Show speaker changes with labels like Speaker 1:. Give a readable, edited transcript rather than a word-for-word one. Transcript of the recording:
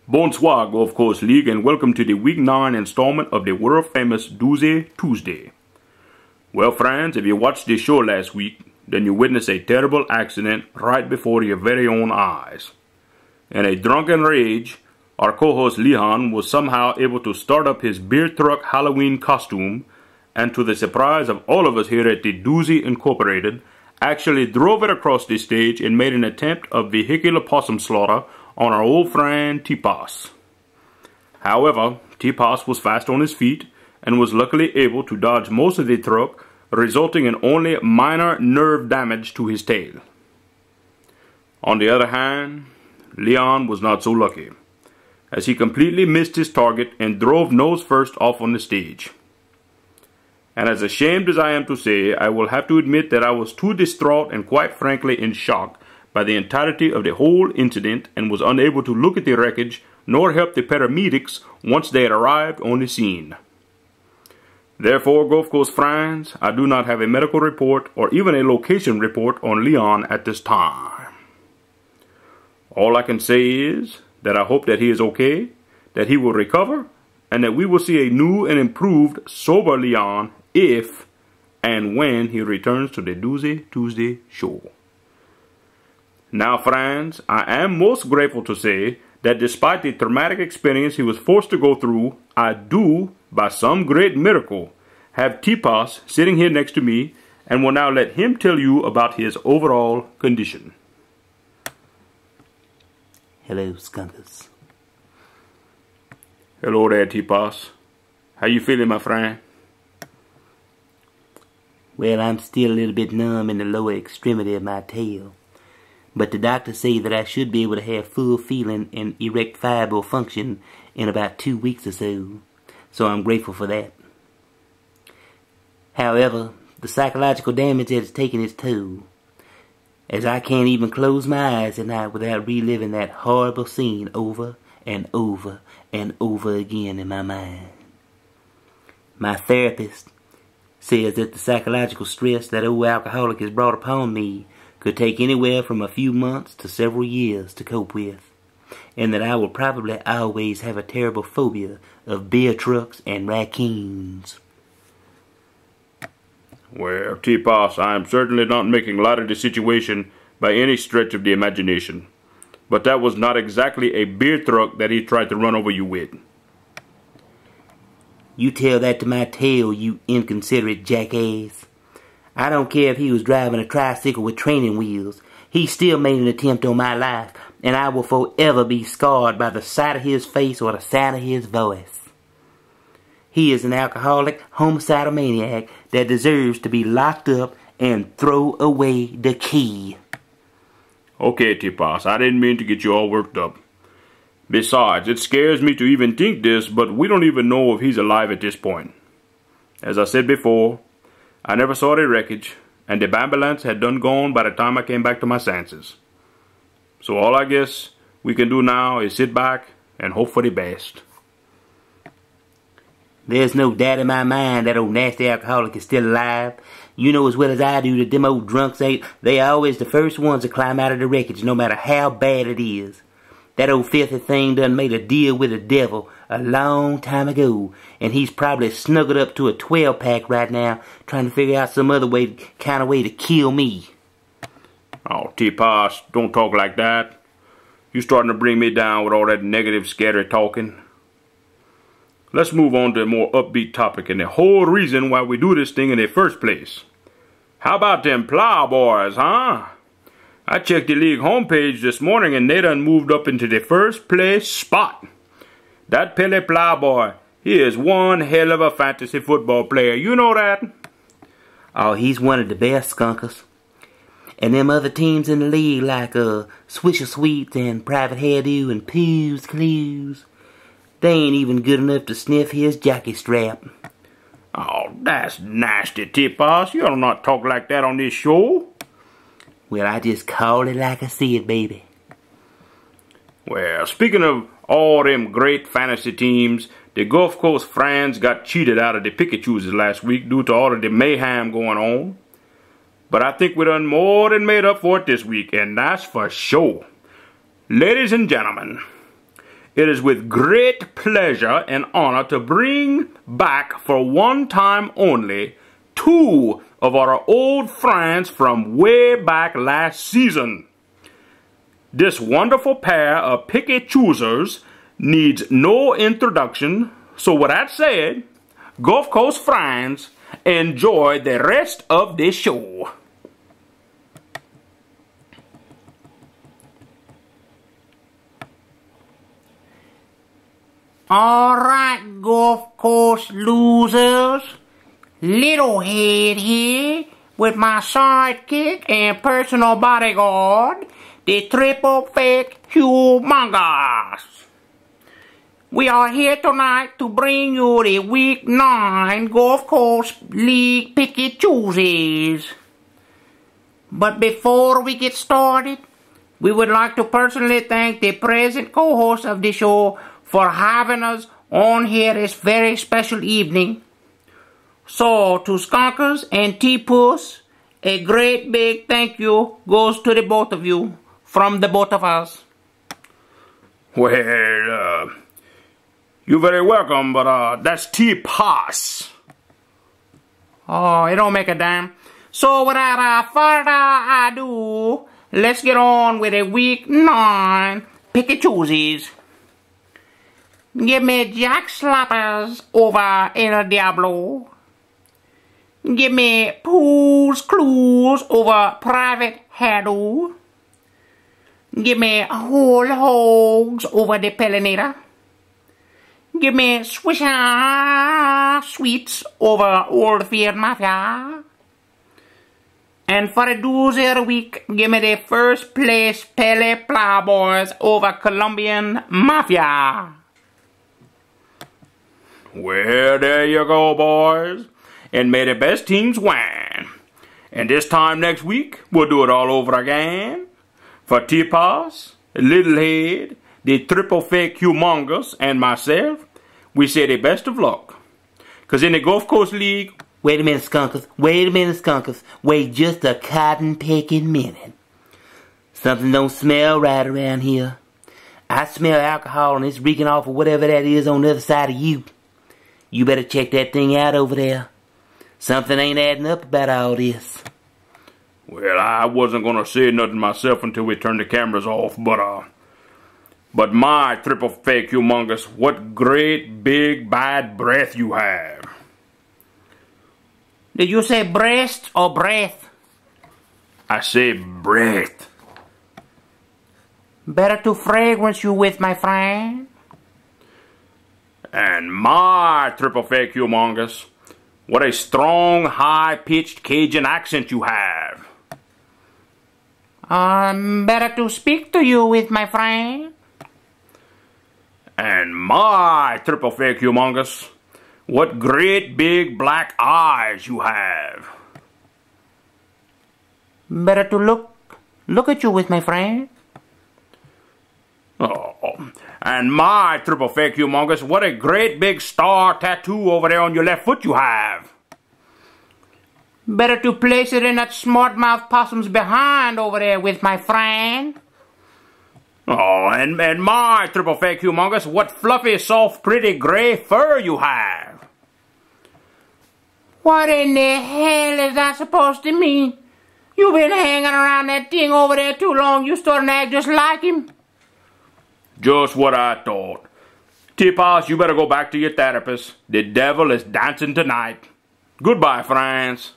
Speaker 1: Bonsoir, Gulf Coast League, and welcome to the Week 9 installment of the world-famous Doozy Tuesday. Well, friends, if you watched the show last week, then you witnessed a terrible accident right before your very own eyes. In a drunken rage, our co-host Leon was somehow able to start up his beer truck Halloween costume, and to the surprise of all of us here at the Doozy Incorporated, actually drove it across the stage and made an attempt of vehicular possum slaughter on our old friend T-Pass. However, T-Pass was fast on his feet and was luckily able to dodge most of the truck, resulting in only minor nerve damage to his tail. On the other hand, Leon was not so lucky, as he completely missed his target and drove nose first off on the stage. And as ashamed as I am to say, I will have to admit that I was too distraught and quite frankly in shock by the entirety of the whole incident and was unable to look at the wreckage nor help the paramedics once they had arrived on the scene. Therefore, Gulf Coast friends, I do not have a medical report or even a location report on Leon at this time. All I can say is that I hope that he is okay, that he will recover, and that we will see a new and improved sober Leon if and when he returns to the Doozy Tuesday show. Now, friends, I am most grateful to say that despite the traumatic experience he was forced to go through, I do, by some great miracle, have T-Pass sitting here next to me and will now let him tell you about his overall condition.
Speaker 2: Hello, skunkers.
Speaker 1: Hello there, T-Pass. How you feeling, my friend?
Speaker 2: Well, I'm still a little bit numb in the lower extremity of my tail. But the doctors say that I should be able to have full feeling and erectile function in about 2 weeks or so. So I'm grateful for that. However, the psychological damage has taken its toll, as I can't even close my eyes at night without reliving that horrible scene over and over and over again in my mind. My therapist says that the psychological stress that old alcoholic has brought upon me could take anywhere from a few months to several years to cope with, and that I will probably always have a terrible phobia of beer trucks and raccoons.
Speaker 1: Well, T-Pass, I am certainly not making light of the situation by any stretch of the imagination, but that was not exactly a beer truck that he tried to run over you with.
Speaker 2: You tell that to my tail, you inconsiderate jackass. I don't care if he was driving a tricycle with training wheels. He still made an attempt on my life, and I will forever be scarred by the sight of his face or the sound of his voice. He is an alcoholic, homicidal maniac that deserves to be locked up and throw away the key.
Speaker 1: Okay, T-Pass, I didn't mean to get you all worked up. Besides, it scares me to even think this, but we don't even know if he's alive at this point. As I said before, I never saw the wreckage, and the ambulance had done gone by the time I came back to my senses. So all I guess we can do now is sit back and hope for the best.
Speaker 2: There's no doubt in my mind that old nasty alcoholic is still alive. You know as well as I do that them old drunks they always the first ones to climb out of the wreckage, no matter how bad it is. That old filthy thing done made a deal with the devil a long time ago, and he's probably snuggled up to a 12-pack right now, trying to figure out some other kind of way to kill me.
Speaker 1: Oh, T-Pass, don't talk like that. You starting to bring me down with all that negative, scary talking. Let's move on to a more upbeat topic and the whole reason why we do this thing in the first place. How about them Plowboys, huh? I checked the league homepage this morning and they done moved up into the first place spot. That Pele Plowboy, he is one hell of a fantasy football player. You know that?
Speaker 2: Oh, he's one of the best, skunkers. And them other teams in the league like Swisher Sweeps and Private Hairdo and Pooh's Clues, they ain't even good enough to sniff his jockey strap.
Speaker 1: Oh, that's nasty, T-Pass. You ought not talk like that on this show.
Speaker 2: Well, I just call it like I see it, baby.
Speaker 1: Well, speaking of all them great fantasy teams, the Gulf Coast friends got cheated out of the Pikachus last week due to all of the mayhem going on. But I think we done more than made up for it this week, and that's for sure. Ladies and gentlemen, it is with great pleasure and honor to bring back for one time only 2 of our old friends from way back last season. This wonderful pair of picky choosers needs no introduction, so with that said, Gulf Coast friends, enjoy the rest of the show.
Speaker 2: Alright, Gulf Coast losers. Little Head here with my sidekick and personal bodyguard, the triple fake humongous. We are here tonight to bring you the Week 9 Gulf Coast League Picky Choosies. But before we get started, we would like to personally thank the present co-host of the show for having us on here this very special evening. So, to Skunkers and T-Puss, a great big thank you goes to the both of you, from the both of us.
Speaker 1: Well, you're very welcome, but that's T-Puss.
Speaker 2: Oh, it don't make a damn. So, without further ado, let's get on with the Week 9 Picky Choosies. Give me Jack Slappers over El Diablo. Give me Pooh's Clues over Private Hairdo. Give me Whole Hogs over the Pollinator. Give me Swisher Sweets over Old Field Mafia. And for the doozy of the week, give me the first place Pele Plowboys over Colombian Mafia.
Speaker 1: Well, there you go, boys. And may the best teams win. And this time next week, we'll do it all over again. For T-Puss, Little Head, the triple fake humongous, and myself, we say the best of luck. Because in the Gulf Coast League...
Speaker 2: Wait a minute, Skunkers. Wait a minute, Skunkers. Wait just a cotton-picking minute. Something don't smell right around here. I smell alcohol and it's reeking off of whatever that is on the other side of you. You better check that thing out over there. Something ain't adding up about all this.
Speaker 1: Well, I wasn't going to say nothing myself until we turned the cameras off, but my triple fake humongous, what great big bad breath you have.
Speaker 2: Did you say breast or breath?
Speaker 1: I say breath.
Speaker 2: Better to fragrance you with, my friend.
Speaker 1: And my triple fake humongous, what a strong, high-pitched Cajun accent you have.
Speaker 2: Better to speak to you with, my friend.
Speaker 1: And my triple fake humongous, what great big black eyes you have.
Speaker 2: Better to look at you with, my friend.
Speaker 1: Oh, and my triple fake humongous, what a great big star tattoo over there on your left foot you have.
Speaker 2: Better to place it in that smart mouth possum's behind over there with, my friend.
Speaker 1: Oh, and my triple fake humongous, what fluffy, soft, pretty gray fur you have.
Speaker 2: What in the hell is that supposed to mean? You been hanging around that thing over there too long, you starting to act just like him.
Speaker 1: Just what I thought. T-Puss, you better go back to your therapist. The devil is dancing tonight. Goodbye, friends.